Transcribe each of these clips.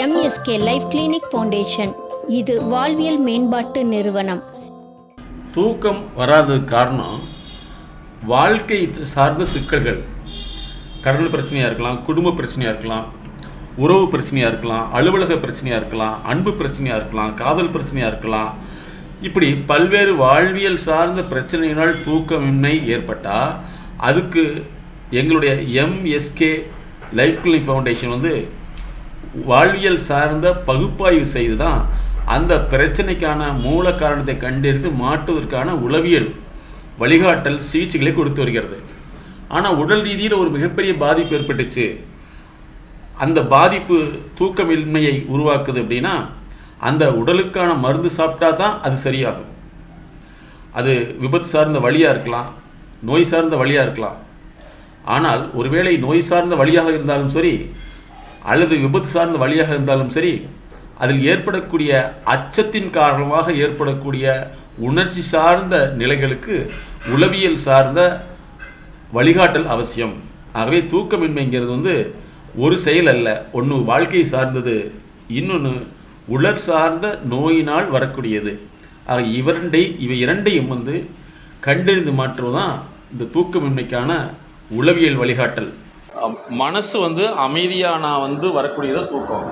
MSK life clinic foundation. இது வாழ்வியல் மேம்பாட்டு நிறுவனம். தூக்கம் வராததுக்கு காரணம் வாழ்க்கை சார்ந்த சிக்கல்கள். கடன் பிரச்சனையாக இருக்கலாம், குடும்ப பிரச்சனையாக இருக்கலாம், உறவு பிரச்சனையாக இருக்கலாம், அலுவலக பிரச்சனையாக இருக்கலாம், அன்பு பிரச்சனையாக இருக்கலாம், காதல் பிரச்சனையாக இருக்கலாம். இப்படி பல்வேறு வாழ்வியல் சார்ந்த பிரச்சனையினால் தூக்கமின்மை ஏற்பட்டால் அதுக்கு எங்களுடைய MSK லைஃப் கிளினிக் ஃபவுண்டேஷன் வாழ்வியல் சார்ந்த பகுப்பாய்வு செய்து தான் அந்த பிரச்சனைக்கான மூல காரணத்தை கண்டறிந்து மாற்றுவதற்கான உளவியல் வழிகாட்டல் சிகிச்சைகளை கொடுத்து வருகிறது. ஆனால் உடல் ரீதியில் ஒரு மிகப்பெரிய பாதிப்பு ஏற்பட்டுச்சு. அந்த பாதிப்பு தூக்கமின்மையை உருவாக்குது அப்படின்னா அந்த உடலுக்கான மருந்து சாப்பிட்டா தான் அது சரியாகும். அது விபத்து சார்ந்த வழியாக இருக்கலாம், நோய் சார்ந்த வழியாக இருக்கலாம். ஆனால் ஒருவேளை நோய் சார்ந்த வழியாக இருந்தாலும் சரி அல்லது விபத்து சார்ந்த வழியாக இருந்தாலும் சரி, அதில் ஏற்படக்கூடிய அச்சத்தின் காரணமாக ஏற்படக்கூடிய உணர்ச்சி சார்ந்த நிலைகளுக்கு உளவியல் சார்ந்த வழிகாட்டல் அவசியம். ஆகவே தூக்கமின்மைங்கிறது ஒரு செயல் அல்ல. ஒன்று வாழ்க்கை சார்ந்தது, இன்னொன்று உலர் சார்ந்த நோயினால் வரக்கூடியது. ஆக இவை இரண்டையும் கண்டறிந்து மாற்றுவதுதான் இந்த தூக்கமின்மைக்கான உளவியல் வழிகாட்டல். மனசு அமைதியான வரக்கூடியது தூக்கம்.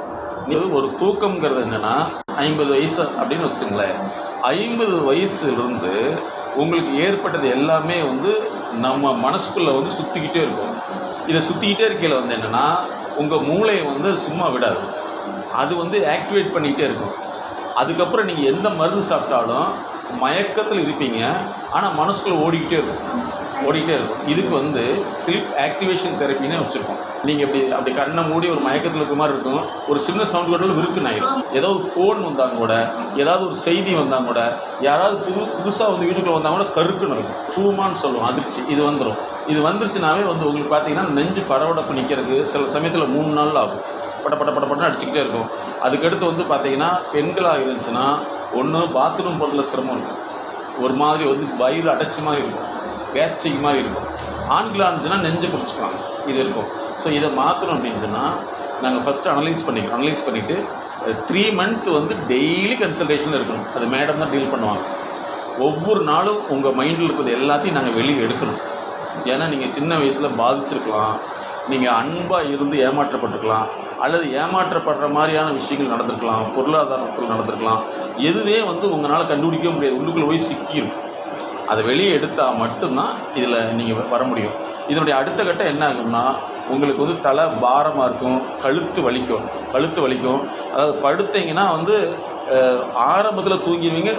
ஒரு தூக்கம்ங்கிறது என்னன்னா 50 வயசு அப்படின்னு வச்சுங்களேன். 50 வயசுலேருந்து உங்களுக்கு ஏற்பட்டது எல்லாமே நம்ம மனசுக்குள்ளே சுற்றிக்கிட்டே இருக்கும். இதை சுற்றிக்கிட்டே இருக்கையில் என்னென்னா உங்கள் மூளையை சும்மா விடாது. அது ஆக்டிவேட் பண்ணிக்கிட்டே இருக்கும். அதுக்கப்புறம் நீங்கள் எந்த மருந்து சாப்பிட்டாலும் மயக்கத்தில் இருப்பீங்க, ஆனால் மனசுக்குள்ளே ஓடிக்கிட்டே இருக்கும். இதுக்கு ஸ்லீப் ஆக்டிவேஷன் தெரப்பின்னு வச்சுருக்கோம். நீங்கள் அப்படி கண்ணை மூடி ஒரு மயக்கத்தில் இருக்க மாதிரி இருக்கும். ஒரு சின்ன சவுண்ட் கேட்டாலும் விருக்குன்னு ஆயிடும். ஏதாவது ஃபோன் வந்தாங்க கூட, ஏதாவது ஒரு செய்தி வந்தாங்க கூட, யாராவது புதுசாக வீட்டுக்குள்ளே வந்தால் கூட கருக்குன்னு இருக்கும். ட்ரூமான்னு சொல்லுவோம், அதிர்ச்சி. இது வந்துருச்சுனாவே உங்களுக்கு பார்த்தீங்கன்னா நெஞ்சு படபடப்பு நிற்கிறதுக்கு சில சமயத்தில் 3 நாள் ஆகும். பட்டப்பட்டு அடிச்சுக்கிட்டே இருக்கும். அதுக்கடுத்து பார்த்தீங்கன்னா பெண்களாக இருந்துச்சுன்னா ஒன்று பாத்ரூம் போகிறதுல சிரமம் இருக்கும், ஒரு மாதிரி வயிறு அடைச்சி மாதிரி இருக்கும், கேஸ்ட்ரிக் மாதிரி இருக்கும். ஆண்களாக இருந்துச்சுன்னா நெஞ்சை பிடிச்சிக்கலாம், இது இருக்கும். ஸோ இதை மாற்றணும் அப்படின்னு சொன்னால் நாங்கள் ஃபஸ்ட்டு அனலைஸ் பண்ணிவிட்டு 3 மந்த் டெய்லி கன்சல்டேஷனில் இருக்கணும். அது மேடம் தான் டீல் பண்ணுவாங்க. ஒவ்வொரு நாளும் உங்கள் மைண்டில் இருக்கிறது எல்லாத்தையும் நாங்கள் வெளியே எடுக்கணும். ஏன்னா நீங்கள் சின்ன வயசில் பாதிச்சிருக்கலாம், நீங்கள் அன்பாக இருந்து ஏமாற்றப்பட்டிருக்கலாம், அல்லது ஏமாற்றப்படுற மாதிரியான விஷயங்கள் நடந்திருக்கலாம், பொருளாதாரத்தில் நடந்திருக்கலாம். எதுவே உங்களால் கண்டுபிடிக்க முடியாது, உள்ளுக்குள்ளே போய் சிக்கியிருக்கும். அதை வெளியே எடுத்தால் மட்டும்தான் இதில் நீங்கள் வர முடியும். இதனுடைய அடுத்த கட்டம் என்ன ஆகும்னா உங்களுக்கு தலை பாரமாக இருக்கும், கழுத்து வலிக்கும். அதாவது படுத்தீங்கன்னா ஆரம்பத்தில் தூங்கிடுவீங்க,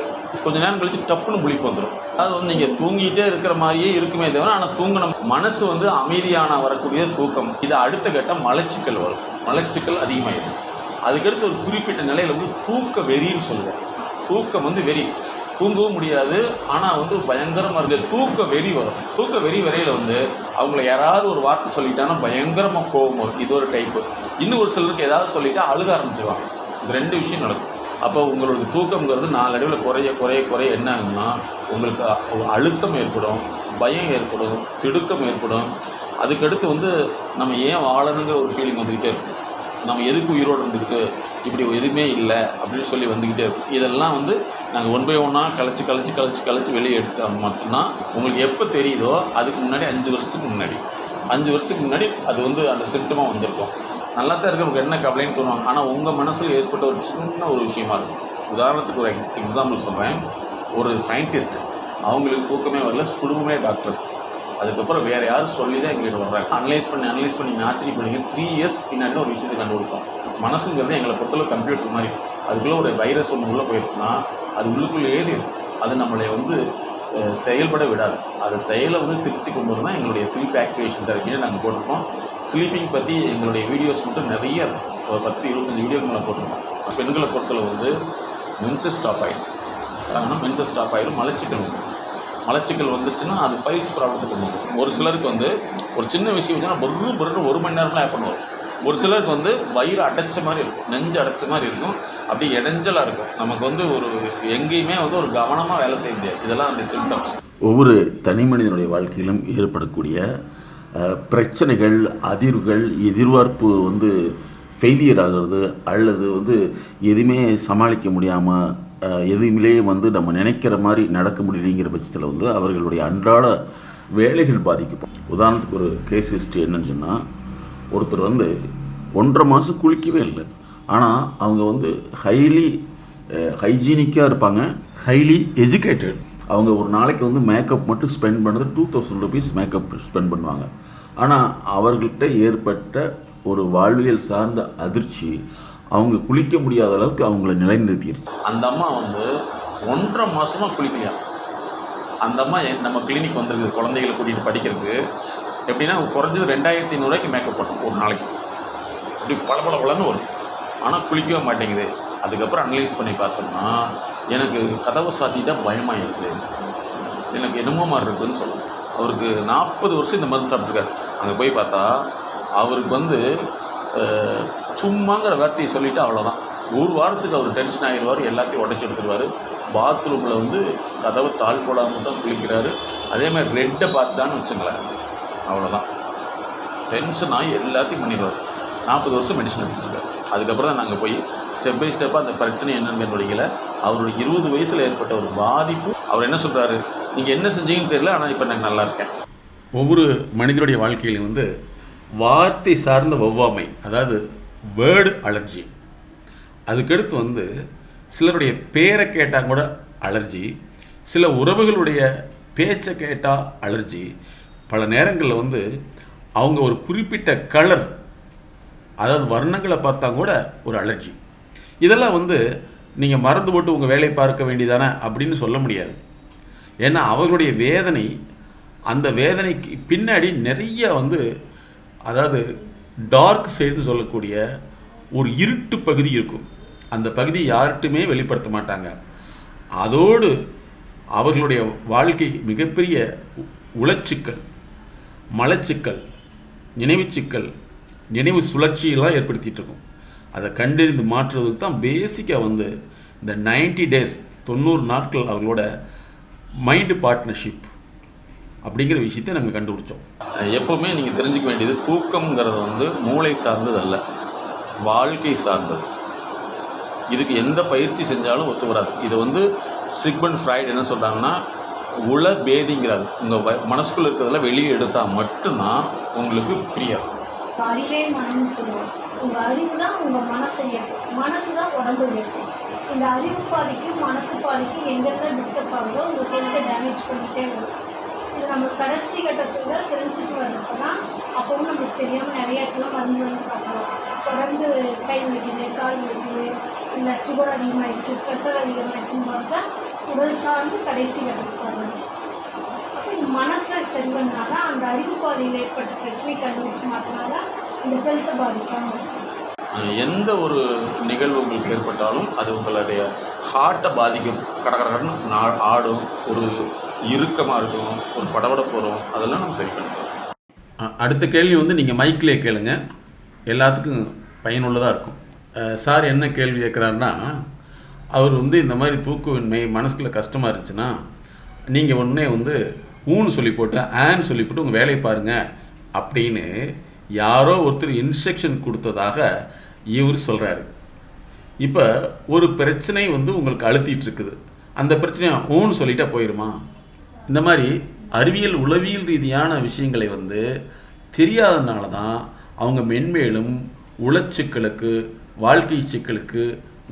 கொஞ்சம் நேரம் கழித்து டப்புன்னு முழிப்பு வந்துடும். அது நீங்கள் தூங்கிட்டே இருக்கிற மாதிரியே இருக்குமே தவிர, ஆனால் தூங்கின மனசு அமைதியான வரக்கூடிய தூக்கம். இது அடுத்த கட்டம் மலச்சிக்கல் வரும். மலச்சிக்கல் அதிகமாகிடும். அதுக்கடுத்து ஒரு குறிப்பிட்ட நிலையில் தூக்க வெறின்னு சொல்லுவோம். தூக்கம் வெறி, தூங்கவும் முடியாது, ஆனால் பயங்கரமாக இருக்குது. தூக்க வெறி வரும். தூக்க வெறி வரையில் அவங்கள யாராவது ஒரு வார்த்தை சொல்லிட்டாங்கன்னா பயங்கரமாக கோபம் வரும். இது ஒரு டைப்பு. இன்னும் ஒரு சிலருக்கு ஏதாவது சொல்லிட்டா அழுக ஆரம்பிச்சிருவாங்க. இந்த 2 விஷயம் நடக்கும். அப்போ உங்களுக்கு தூக்கம்ங்கிறது நாளடைவில் குறைய என்ன ஆகும்னா உங்களுக்கு அழுத்தம் ஏற்படும், பயம் ஏற்படும், திடுக்கம் ஏற்படும். அதுக்கடுத்து நம்ம ஏன் வாழணுங்கிற ஒரு ஃபீலிங் வந்துக்கிட்டே இருக்கும். நம்ம எதுக்கு உயிரோடு இருந்துருக்கு, இப்படி எதுவுமே இல்லை அப்படின்னு சொல்லி வந்துக்கிட்டே இருக்கும். இதெல்லாம் நாங்கள் 1 by 1 கழிச்சு வெளியே எடுத்தால் மட்டும்தான் உங்களுக்கு எப்போ தெரியுதோ அதுக்கு முன்னாடி 5 வருஷத்துக்கு முன்னாடி அது அந்த சிம்டமாக வந்திருக்கும். நல்லா தான் இருக்கிறவங்க என்ன கவலைன்னு தோணுவாங்க. ஆனால் உங்கள் மனசில் ஏற்பட்ட ஒரு சின்ன ஒரு விஷயமா இருக்கும். உதாரணத்துக்கு ஒரு எக்ஸாம்பிள் சொல்கிறேன். ஒரு சயின்டிஸ்ட், அவங்களுக்கு தூக்கமே வரல, குடும்பமே டாக்டர்ஸ். அதுக்கப்புறம் வேறு யாரும் சொல்லி தான் எங்கள்கிட்ட வர்றாங்க. அனலைஸ் பண்ணி ஆச்சரியப்படுங்க. 3 இயர்ஸ் பின்னாடி ஒரு விஷயத்தை கண்டுபிடிச்சோம். மனசுங்கிறது எங்களை பொறுத்தளவு கம்ப்யூட்டர் மாதிரி. அதுக்குள்ளே ஒரு வைரஸ் உள்ளே போயிடுச்சுன்னா அது உள்ளுக்குள்ளே இருக்கும். அது நம்மளை செயல்பட விடாது. அதை செயலை திருப்தி கொண்டு வரதான் எங்களுடைய ஸ்லீப் ஆக்டிவேஷன் தெரப்பியை நாங்கள் போட்டிருக்கோம். ஸ்லீப்பிங் பற்றி எங்களுடைய வீடியோஸ் மட்டும் நிறைய ஒரு 10-25 வீடியோக்கு மேலே போட்டிருக்கோம். பெண்களை பொறுத்தளவு மென்சஸ் ஸ்டாப் ஆகிடும். மலச்சிக்கல் வந்துருச்சுன்னா அது ஃபைல்ஸ் ப்ராப்ளத்துக்கு கொண்டு வரும். ஒரு சிலருக்கு ஒரு சின்ன விஷயம் வச்சுன்னா பொருள் 1 மணி நேரம்லாம் பண்ணுவோம். ஒரு சிலருக்கு வயிறு அடைச்ச மாதிரி இருக்கும், நெஞ்சு அடைச்ச மாதிரி இருக்கும், அப்படி இடைஞ்சலாக இருக்கும். நமக்கு ஒரு எங்கேயுமே ஒரு கவனமாக வேலை செய்ய முடியாது. இதெல்லாம் அந்த சிம்டம்ஸ். ஒவ்வொரு தனி மனிதனுடைய வாழ்க்கையிலும் ஏற்படக்கூடிய பிரச்சனைகள், அதிர்வுகள், எதிர்பார்ப்பு ஃபெயிலியர் ஆகிறது அல்லது வந்து எதுவுமே சமாளிக்க முடியாமல் எதுவுமே வந்து நம்ம நினைக்கிற மாதிரி நடக்க முடியலைங்கிற பட்சத்தில் வந்து அவர்களுடைய அன்றாட வேலைகள் பாதிக்கப்படும். உதாரணத்துக்கு ஒரு கேஸ் ஹிஸ்ட்ரி என்னன்னு சொன்னால், ஒருத்தர் வந்து 1.5 மாதம் குளிக்கவே இல்லை. ஆனால் அவங்க வந்து ஹைஜீனிக்காக இருப்பாங்க, ஹைலி எஜுகேட்டட். அவங்க ஒரு நாளைக்கு வந்து மேக்கப் மட்டும் ஸ்பெண்ட் பண்ணுறது 2000 rupees மேக்கப் ஸ்பெண்ட் பண்ணுவாங்க. ஆனால் அவர்கள்ட்ட ஏற்பட்ட ஒரு வாழ்வியல் சார்ந்த அதிர்ச்சி அவங்க குளிக்க முடியாத அளவுக்கு அவங்கள நிலைநிறுத்திடுச்சு. அந்த அம்மா வந்து 1.5 மாதமாக குளிக்கலையா. அந்த அம்மா நம்ம கிளினிக் வந்துருக்குது குழந்தைகளை கூட்டிகிட்டு படிக்கிறதுக்கு. எப்படின்னா குறைஞ்சது 2500 ரூபாய்க்கு மேக்கப் பண்ணும் ஒரு நாளைக்கு. அப்படி பளபளன்னு வரும். ஆனால் குளிக்கவே மாட்டேங்குது. அதுக்கப்புறம் அனலைஸ் பண்ணி பார்த்தோம்னா எனக்கு கதவை சாத்திட்டா பயமாக இருக்குது, எனக்கு என்னமோ மாதிரி இருக்குதுன்னு சொல்லுவோம். அவருக்கு 40 வருஷம் இந்த மருந்து சாப்பிட்ருக்காரு. அங்கே போய் பார்த்தா அவருக்கு வந்து சும்மாங்கிற வார்த்தையை சொல்லிவிட்டு அவ்வளோதான். ஒரு வாரத்துக்கு அவர் டென்ஷன் ஆகிடுவார், எல்லாத்தையும் உடச்சி எடுத்துருவார். பாத்ரூமில் வந்து கதவை தாழ் போடாமல் தான் குளிக்கிறாரு. அதே மாதிரி ரெட்டை பார்த்துட்டான்னு வச்சுங்களேன், அவ்வளோதான். டென்ஷன் ஆகி எல்லாத்தையும் பண்ணிடுவார். 40 வருஷம் மெடிசன் எடுத்துருக்காரு. அதுக்கப்புறம் தான் நாங்கள் போய் ஸ்டெப் பை ஸ்டெப்பாக அந்த பிரச்சனை என்னன்னு கண்டுபிடிக்கல. அவருடைய 20 வயசில் ஏற்பட்ட ஒரு பாதிப்பு. அவர் என்ன சொல்கிறாரு, நீங்கள் என்ன செஞ்சீங்கன்னு தெரியல, ஆனால் இப்போ நான் நல்லா இருக்கேன். ஒவ்வொரு மனிதனுடைய வாழ்க்கையிலும் வந்து வார்த்தை சார்ந்த ஒவ்வாமை, அதாவது வேர்டு அலர்ஜி, அதுக்கடுத்து வந்து சிலருடைய பேரை கேட்டால் கூட அலர்ஜி, சில உறவுகளுடைய பேச்சை கேட்டால் அலர்ஜி, பல நேரங்களில் வந்து அவங்க ஒரு குறிப்பிட்ட கலர், அதாவது வர்ணங்களை பார்த்தா கூட ஒரு அலர்ஜி. இதெல்லாம் வந்து நீங்கள் மறந்து போட்டு உங்கள் வேலையை பார்க்க வேண்டியதானே அப்படின்னு சொல்ல முடியாது. ஏன்னா அவர்களுடைய வேதனை, அந்த வேதனைக்கு பின்னாடி நிறைய வந்து, அதாவது டார்க் சைடுன்னு சொல்லக்கூடிய ஒரு இருட்டு பகுதி இருக்கும். அந்த பகுதி யார்கிட்டுமே வெளிப்படுத்த மாட்டாங்க. அதோடு அவர்களுடைய வாழ்க்கை மிகப்பெரிய உளச்சிக்கல், மலச்சிக்கல், நினைவுச்சிக்கல், நினைவு சுழற்சியெல்லாம் ஏற்படுத்திகிட்டு இருக்கும். அதை கண்டறிந்து மாற்றுறதுக்கு தான் பேசிக்காக வந்து இந்த 90 days 90 நாட்கள் அவர்களோட மைண்டு பார்ட்னர்ஷிப் அப்படிங்கிற விஷயத்தை நாங்கள் கண்டுபிடிச்சோம். எப்போவுமே நீங்கள் தெரிஞ்சுக்க வேண்டியது, தூக்கம்ங்கிறது வந்து மூளை சார்ந்தது அல்ல, வாழ்க்கை சார்ந்தது. இதுக்கு எந்த பயிற்சி செஞ்சாலும் ஒத்து வராது. இது வந்து சிக்மண்ட் ஃப்ராய்டு என்ன சொல்கிறாங்கன்னா, உள பேதிங்கிறாரு. உங்கள் மனசுக்குள்ளே இருக்கிறதெல்லாம் வெளியே எடுத்தால் மட்டும்தான் உங்களுக்கு ஃப்ரீயாக. அறிவே மனம்னு சொல்லுவோம். உங்கள் அறிவு தான் உங்கள் மனசை இயக்கும், மனசு தான் உடம்பு இயக்கும். இந்த அறிவு பாதிக்கு மனசு பாதிக்கு எங்கெல்லாம் டிஸ்டர்ப் ஆகுதோ உங்கள் ஹெல்த்தை டேமேஜ் பண்ணிகிட்டே வரும். இது நம்ம கடைசி கட்டத்தில் தெரிஞ்சுட்டு வரப்போ தான், அப்பவும் நம்மளுக்கு தெரியாமல் நிறைய இடத்துல மருந்து வந்து சாப்பிடுவோம். தொடர்ந்து கை வலிக்குது, கால் வலிக்குது, இல்லை சுகர் அதிகமாகிடுச்சு, ப்ரெஷர் அதிகமாகிடுச்சுன்னு பார்த்தா உடல் சார்ந்து கடைசி கட்டத்துக்கு வரணும். அப்போ இந்த மனசை சரி பண்ணால் தான் அந்த அறிவு பாதையில் ஏற்பட்ட பிரச்சனை கண்டுபிடிச்சு மாற்றினா தான் இந்த ஹெல்த்தை பாதிக்காமல் இருக்கும். எந்த ஒரு நிகழ்வு உங்களுக்கு ஏற்பட்டாலும் அது உங்களுடைய ஹார்ட்டை பாதிக்கும். கடற்கடன்னு ஆடும், ஒரு இறுக்கமாக இருக்கும், ஒரு படபடப்பு வரும். அதெல்லாம் நம்ம சரி பண்ணிக்கலாம். அடுத்த கேள்வி வந்து நீங்கள் மைக்கிலே கேளுங்க, எல்லாத்துக்கும் பயனுள்ளதாக இருக்கும். சார் என்ன கேள்வி கேட்குறாருன்னா, அவர் வந்து இந்த மாதிரி தூக்கமின்மை மனசுக்குள்ள கஷ்டமாக இருந்துச்சுன்னா நீங்கள் உடனே வந்து ஊன்னு சொல்லி போட்டு ஆன்னு சொல்லி போட்டு உங்கள் வேலையை பாருங்கள் அப்படின்னு யாரோ ஒருத்தர் இன்ஸ்ட்ரக்ஷன் கொடுத்ததாக இவர் சொல்கிறாரு. இப்போ ஒரு பிரச்சனை வந்து உங்களுக்கு அழுத்திட்டு இருக்குது, அந்த பிரச்சனையை ஊன்னு சொல்லிட்டா போயிடுமா? இந்த மாதிரி அறிவியல் உளவியல் ரீதியான விஷயங்களை வந்து தெரியாதனால தான் அவங்க மென்மேலும் உளச்சிக்கலுக்கு, வாழ்க்கை சிக்கலுக்கு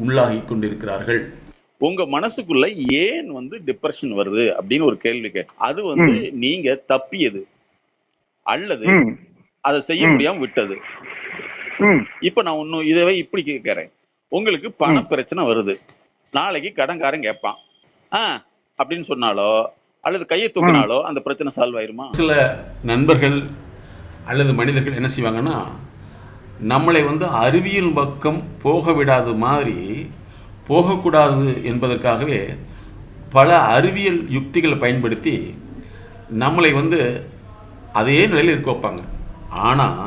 உள்ளாகி கொண்டிருக்கிறார்கள். உங்க மனசுக்குள்ள ஏன் வந்து டிப்ரெஷன் வருது அப்படின்னு ஒரு கேள்வி அது வந்து நீங்க தப்பியது அல்லது அதை செய்ய முடியாம விட்டது. இப்ப நான் ஒன்னும் இதை இப்படி கேட்கிறேன், உங்களுக்கு பண பிரச்சனை வருது, நாளைக்கு கடன்காரன் கேட்பான் அப்படின்னு சொன்னாலோ அல்லது கையை தூக்கினாலோ அந்த பிரச்சனை சால்வ் ஆயிருமா? சில நண்பர்கள் அல்லது மனிதர்கள் என்ன செய்வாங்கன்னா, நம்மளை வந்து அறிவியல் பக்கம் போக விடாத மாதிரி போகக்கூடாது என்பதற்காகவே பல அறிவியல் யுக்திகளை பயன்படுத்தி நம்மளை வந்து அதே நிலையில் இருக்க வைப்பாங்க. ஆனால்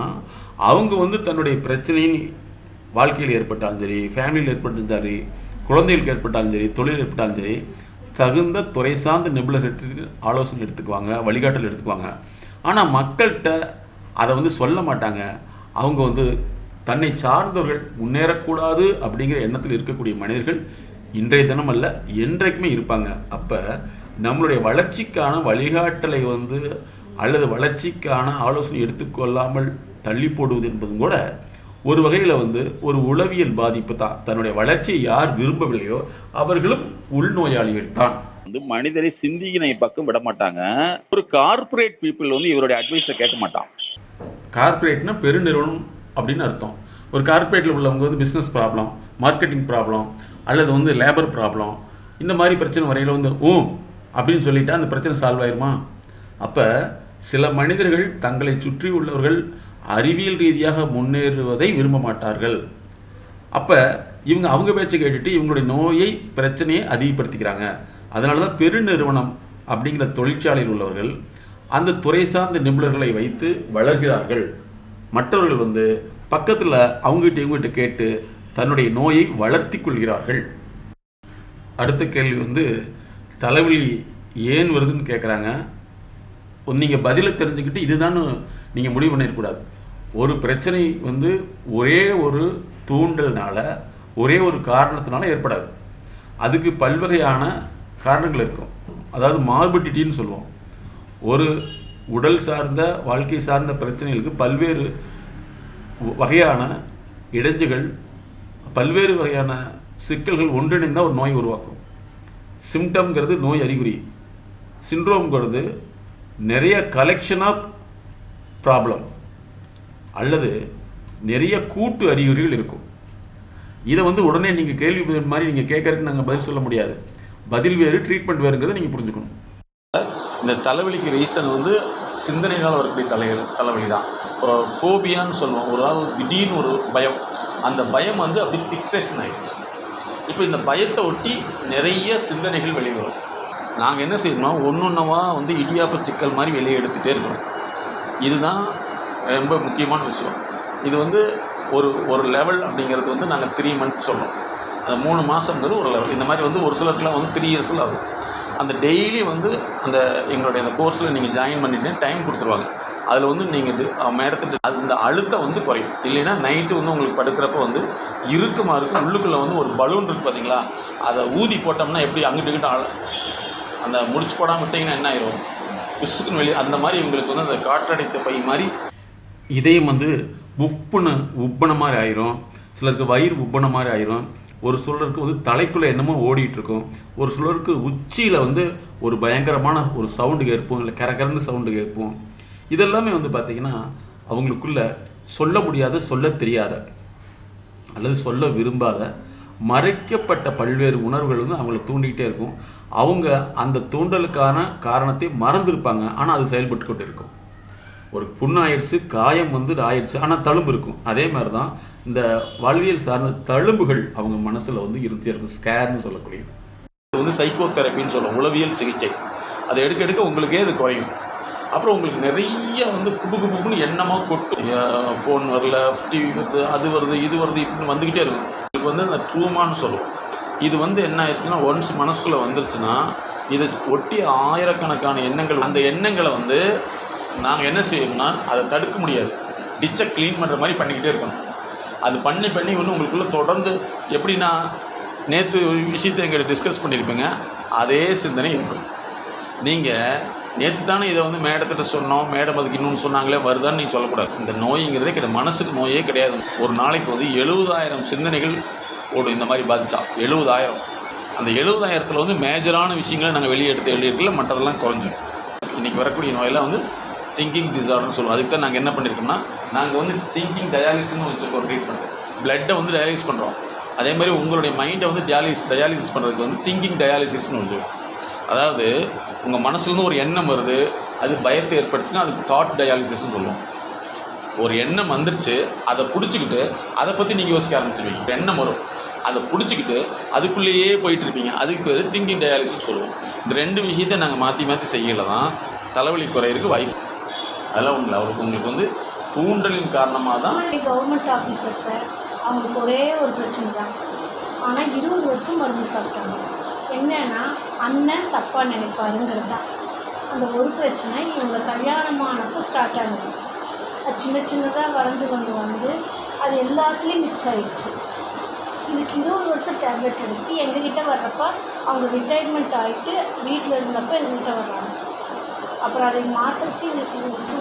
அவங்க வந்து தன்னுடைய பிரச்சனையின் வாழ்க்கையில் ஏற்பட்டாலும் சரி, ஃபேமிலியில் ஏற்பட்டாலும் சரி, குழந்தைகளுக்கு ஏற்பட்டாலும் சரி, தொழில் ஏற்பட்டாலும் சரி, தகுந்த துறை சார்ந்த நிபுணர்கள் ஆலோசனை எடுத்துக்குவாங்க, வழிகாட்டல் எடுத்துக்குவாங்க. ஆனால் மக்கள்கிட்ட அதை வந்து சொல்ல மாட்டாங்க. அவங்க வந்து தன்னை சார்ந்தவர்கள் முன்னேறக்கூடாது அப்படிங்கிற எண்ணத்தில் இருக்கக்கூடிய மனிதர்கள் இன்றைய தினம் அல்ல என்றைக்குமே இருப்பாங்க. அப்போ நம்மளுடைய வளர்ச்சிக்கான வழிகாட்டலை வந்து அல்லது வளர்ச்சிக்கான ஆலோசனை எடுத்துக்கொள்ளாமல் தள்ளி போடுவது என்பதும் கூட ஒரு வகையில் வந்து ஒரு உளவியல் பாதிப்பு தான். தன்னுடைய வளர்ச்சியை யார் விரும்பவில்லையோ அவர்களும் உள்நோயாளிகள் தான். வந்து மனிதரை சிந்திக்கினை பக்கம் விட மாட்டாங்க. ஒரு கார்ப்பரேட் பீப்புள் வந்து இவருடைய அட்வைஸை கேட்க மாட்டான். கார்ப்பரேட்னா பெருநிறுவனம் அப்படின்னு அர்த்தம். ஒரு கார்ப்பரேட்டில் உள்ளவங்க வந்து பிஸ்னஸ் ப்ராப்ளம், மார்க்கெட்டிங் ப்ராப்ளம் அல்லது வந்து லேபர் ப்ராப்ளம் இந்த மாதிரி பிரச்சனை வரையில் வந்து அப்படின்னு சொல்லிட்டா அந்த பிரச்சனை சால்வ் ஆயிருமா? அப்போ சில மனிதர்கள் தங்களை சுற்றி உள்ளவர்கள் அறிவியல் ரீதியாக முன்னேறுவதை விரும்ப மாட்டார்கள். அப்போ அவங்க பேச்சை கேட்டுட்டு இவங்களுடைய நோயை பிரச்சனையை அதிகப்படுத்திக்கிறாங்க. அதனால தான் பெருநிறுவனம் அப்படிங்கிற தொழிற்சாலையில் உள்ளவர்கள் அந்த துறை சார்ந்த நிபுணர்களை வைத்து வளர்கிறார்கள். மற்றவர்கள் வந்து பக்கத்தில் அவங்ககிட்ட இவங்ககிட்ட கேட்டு தன்னுடைய நோயை வளர்த்தி கொள்கிறார்கள். அடுத்த கேள்வி வந்து தலைவலி ஏன் வருதுன்னு கேட்குறாங்க. நீங்கள் பதிலை தெரிஞ்சுக்கிட்டு இதுதான் நீங்கள் முடிவு பண்ணிடக்கூடாது. ஒரு பிரச்சனை வந்து ஒரே ஒரு தூண்டல்னால ஒரே ஒரு காரணத்தினால ஏற்படாது. அதுக்கு பல்வகையான காரணங்கள் இருக்கும். அதாவது மார்பிடிட்டின்னு சொல்லுவோம். ஒரு உடல் சார்ந்த வாழ்க்கை சார்ந்த பிரச்சனைகளுக்கு பல்வேறு வகையான இடைஞ்சல்கள், பல்வேறு வகையான சிக்கல்கள் ஒன்றிணைந்தால் ஒரு நோய் உருவாக்கும். சிம்டம்ங்கிறது நோய் அறிகுறி, சிண்ட்ரோம்ங்கிறது நிறைய கலெக்ஷன் ஆஃப் ப்ராப்ளம் அல்லது நிறைய கூட்டு அறிகுறிகள் இருக்கும். இதை வந்து உடனே நீங்கள் கேள்வி பதில் மாதிரி நீங்கள் கேட்கறதுக்கு நாங்கள் பதில் சொல்ல முடியாது. பதில் வேறு, ட்ரீட்மெண்ட் வேறுங்கிறத நீங்கள் புரிஞ்சுக்கணும். இந்த தலைவலிக்கு ரீசன் வந்து சிந்தனைகளால் வரக்கூடிய தலைவலி தான். ஃபோபியான்னு சொல்லுவோம். ஒரு நாள் திடீர்னு ஒரு பயம், அந்த பயம் வந்து அப்படி ஃபிக்ஸேஷன் ஆகிடுச்சு. இப்போ இந்த பயத்தை ஒட்டி நிறைய சிந்தனைகள் வெளியே வரும். நாங்கள் என்ன செய்யணும், ஒன்றா வந்து இடியாப்ப சிக்கல் மாதிரி வெளியே எடுத்துகிட்டே இருக்கணும். இதுதான் ரொம்ப முக்கியமான விஷயம். இது வந்து ஒரு லெவல் அப்படிங்கிறது வந்து நாங்கள் 3 months சொல்கிறோம். அந்த 3 மாதங்கிறது ஒரு லெவல். இந்த மாதிரி வந்து ஒரு சிலருக்குலாம் வந்து 3 years ஆகும். அந்த டெய்லி வந்து அந்த எங்களுடைய அந்த கோர்ஸில் நீங்கள் ஜாயின் பண்ணிட்டு டைம் கொடுத்துருவாங்க. அதில் வந்து நீங்கள் மேடத்துட்டு அந்த அழுத்தம் வந்து குறையும். இல்லைன்னா நைட்டு வந்து உங்களுக்கு படுக்கிறப்ப வந்து இறுக்கமாக இருக்கும். உள்ளுக்குள்ளே வந்து ஒரு பலூன் இருக்குது பார்த்தீங்களா, அதை ஊதி போட்டோம்னா எப்படி அங்கிட்டு அந்த முடிச்சு போடாமல் விட்டிங்கன்னா என்ன ஆயிரும், பிசுக்குன்னு வெளியே அந்த மாதிரி உங்களுக்கு வந்து அந்த காற்றடைத்த பை மாதிரி இதயம் வந்து உப்பன மாதிரி ஆயிரும். சிலருக்கு வயிறு உப்பன மாதிரி ஆயிரும். ஒரு சிலருக்கு வந்து தலைக்குள்ளே என்னமோ ஓடிட்டு இருக்கும். ஒரு சிலருக்கு உச்சியில் வந்து ஒரு பயங்கரமான ஒரு சவுண்டு கேட்போம், இல்லை கரகரன்னு சவுண்டு கேட்போம். இதெல்லாமே வந்து பார்த்திங்கன்னா அவங்களுக்குள்ள சொல்ல முடியாத, சொல்ல தெரியாத அல்லது சொல்ல விரும்பாத மறைக்கப்பட்ட பல்வேறு உணர்வுகள் வந்து அவங்கள தூண்டிக்கிட்டே இருக்கும். அவங்க அந்த தூண்டலுக்கான காரணத்தை மறந்துருப்பாங்க, ஆனால் அது செயல்பட்டு கொண்டு இருக்கும். ஒரு புண்ணாயிடுச்சு, காயம் வந்து ஆயிடுச்சு, ஆனால் தழும்பு இருக்கும். அதே மாதிரி தான் இந்த வாழ்வியல் சார்ந்த தழும்புகள் அவங்க மனசில் வந்து இருந்துட்டே இருக்கும். ஸ்கேர்னு சொல்லக்கூடியது இது வந்து சைக்கோ தெரப்பின்னு சொல்லுவோம், உளவியல் சிகிச்சை. அதை எடுக்க உங்களுக்கே அது குறையும். அப்புறம் உங்களுக்கு நிறைய வந்து குப்புன்னு எண்ணமாக கொட்டும். ஃபோன் வரல, டிவி வருது, அது வருது, இது வருது, இப்படின்னு வந்துக்கிட்டே இருக்கும். உங்களுக்கு வந்து அந்த ட்ரூமான்னு சொல்லுவோம். இது வந்து என்ன ஆயிடுச்சுன்னா, ஒன்ஸ் மனசுக்குள்ளே வந்துருச்சுன்னா இதை ஒட்டி ஆயிரக்கணக்கான எண்ணங்கள், அந்த எண்ணங்களை வந்து நாங்கள் என்ன செய்யணும்னா அதை தடுக்க முடியாது. டிச்சை க்ளீன் பண்ணுற மாதிரி பண்ணிக்கிட்டே இருக்கணும். அது பண்ணி ஒன்று உங்களுக்குள்ளே தொடர்ந்து எப்படின்னா, நேற்று விஷயத்தை எங்கிட்ட டிஸ்கஸ் பண்ணியிருப்பீங்க, அதே சிந்தனை இருக்கும். நீங்கள் நேற்று தானே இதை வந்து மேடத்திட்ட சொன்னோம், மேடம் அதுக்கு இன்னொன்று சொன்னாங்களே வருதான்னு நீங்கள் சொல்லக்கூடாது. இந்த நோய்ங்கிறதே கிடையாது, மனசுக்கு நோயே கிடையாது. ஒரு நாளைக்கு வந்து 70,000 சிந்தனைகள் ஓடும். இந்த மாதிரி பாதிச்சா 70,000. அந்த 70,000 வந்து மேஜரான விஷயங்களை நாங்கள் வெளியே எழுதியிருக்கல, மற்றதெல்லாம் குறைஞ்சிடும். இன்றைக்கி வரக்கூடிய நோயெல்லாம் வந்து திங்கிங் டிசார்டர்னு சொல்லுவோம். அதுக்கு தான் நாங்கள் என்ன பண்ணியிருக்கோம்னா, நாங்கள் வந்து திங்கிங் டயாலிசிஸ்னு வச்சுருக்கோம். ஒரு ட்ரீட்மெண்ட், பிளட்டை வந்து டயாலிசிஸ் பண்ணுறோம். அதே மாதிரி உங்களுடைய மைண்டை வந்து டயாலிசிஸ் பண்ணுறதுக்கு வந்து திங்கிங் டயாலிசிஸ்னு வச்சுருக்கோம். அதாவது உங்கள் மனசுலேருந்து ஒரு எண்ணம் வருது, அது பயத்தை ஏற்படுத்துச்சுன்னா அதுக்கு தாட் டயாலிசிஸ்னு சொல்லுவோம். ஒரு எண்ணம் வந்துருச்சு, அதை பிடிச்சிக்கிட்டு அதை பற்றி நீங்கள் யோசிக்க ஆரம்பிச்சிருவீங்க. எண்ணம் வரும், அதை பிடிச்சிக்கிட்டு அதுக்குள்ளேயே போயிட்டுருப்பீங்க. அதுக்கு பேர் திங்கிங் டயாலிசிஸ் சொல்லுவோம். இந்த 2 விஷயத்தை நாங்கள் மாற்றி செய்யலை தான் தலைவலி குறையிறதுக்கு வாய்ப்பு. அதெல்லாம் ஒன்றும் இல்லை. உங்களுக்கு வந்து தூண்டலின் காரணமாக தான். கவர்மெண்ட் ஆஃபீஸர் சார், அவங்களுக்கு ஒரே ஒரு பிரச்சனை தான். ஆனால் 20 வருஷம் மருந்து சாப்பிட்டாங்க. என்னன்னா அண்ணன் தப்பாக நினைப்பாருங்கிறது தான். அந்த ஒரு பிரச்சனை இவங்க கல்யாணமானப்போ ஸ்டார்ட் ஆகுது. அது சின்னதாக வளர்ந்து வந்து அது எல்லாத்துலேயும் மிக்ஸ் ஆகிடுச்சு. இதுக்கு 20 வருஷம் டேப்லெட் எடுத்து எங்ககிட்ட வர்றப்ப அவங்க ரிட்டையர்மெண்ட் ஆகிட்டு வீட்டில் இருந்தப்போ எங்ககிட்ட வர்றாங்க. அப்புறம் அதை மாற்றுறதுக்கு இதுக்கு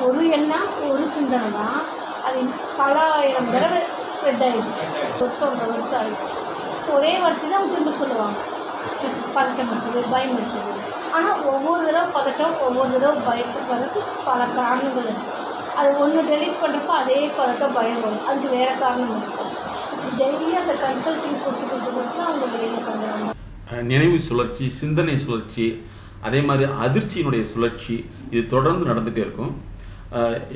ஒரு எண்ணம் ஒரு சிந்தனை தான், அது பல ஆயிரம் தடவை ஸ்ப்ரெட் ஆகிடுச்சு. ஒன்றரை வருஷம் ஆகிடுச்சு. ஒரே வார்த்தை தான் திரும்ப சொல்லுவாங்க, பதட்டம் இருக்குது, பயம் இருக்குது. ஆனால் ஒவ்வொரு தடவை பதட்டம், ஒவ்வொரு தடவை பயத்துக்கு வரதுக்கு பல காரணங்கள் இருக்குது. அது ஒன்று டெலிட் பண்ணுறப்ப அதே பதட்டம் பயம் வரும், அதுக்கு வேறு காரணம் இருக்கும். டெய்லி அந்த கன்சல்டிங் கொடுத்து அவங்க வெளியில் பண்ணுறாங்க. நினைவு சுழற்சி, சிந்தனை சுழற்சி, அதே மாதிரி அதிர்ச்சியினுடைய சுழற்சி, இது தொடர்ந்து நடந்துகிட்டே இருக்கும்.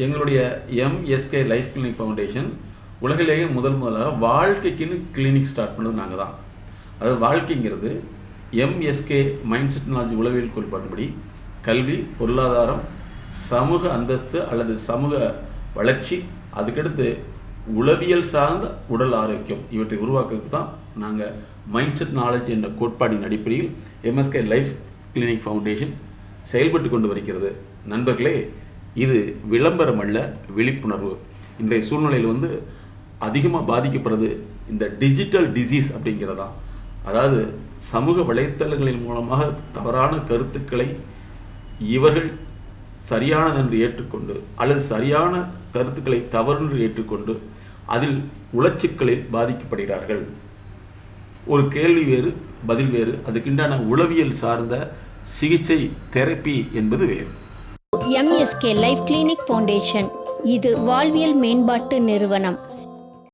எங்களுடைய எம்எஸ்கே லைஃப் கிளினிக் ஃபவுண்டேஷன் உலகிலேயே முதலாக வாழ்க்கைக்குன்னு கிளினிக் ஸ்டார்ட் பண்ணது நாங்கள் தான். அதாவது வாழ்க்கைங்கிறது எம்எஸ்கே மைண்ட் செட் நாலேஜ் உளவியல் கோட்பாடுபடி கல்வி, பொருளாதாரம், சமூக அந்தஸ்து அல்லது சமூக வளர்ச்சி, அதுக்கடுத்து உளவியல் சார்ந்த உடல் ஆரோக்கியம், இவற்றை உருவாக்குறதுக்கு தான் நாங்கள் மைண்ட் செட் நாலேஜ் என்ற கோட்பாடின் அடிப்படையில் எம்எஸ்கே லைஃப் கிளினிக் ஃபவுண்டேஷன் செயல்பட்டு கொண்டு வருகிறது. நண்பர்களே, இது விளம்பரம் அல்ல, விழிப்புணர்வு. இன்றைய சூழ்நிலையில் அதிகமாக பாதிக்கப்படுறது இந்த டிஜிட்டல் டிசீஸ் அப்படிங்கிறதா. அதாவது சமூக வலைத்தளங்களின் மூலமாக தவறான கருத்துக்களை இவர்கள் சரியானது என்று ஏற்றுக்கொண்டு அல்லது சரியான கருத்துக்களை தவறு ஏற்றுக்கொண்டு அதில் உளச்சிக்கலில் பாதிக்கப்படுகிறார்கள். ஒரு கேள்வி வேறு, பதில் வேறு, அதுக்குண்டான உளவியல் சார்ந்த சிகிச்சை தெரப்பி என்பது வேறு. எம்எஸ்கே லைஃப் கிளினிக் ஃபவுண்டேஷன் இது வாழ்வியல் மேம்பாட்டு நிறுவனம்.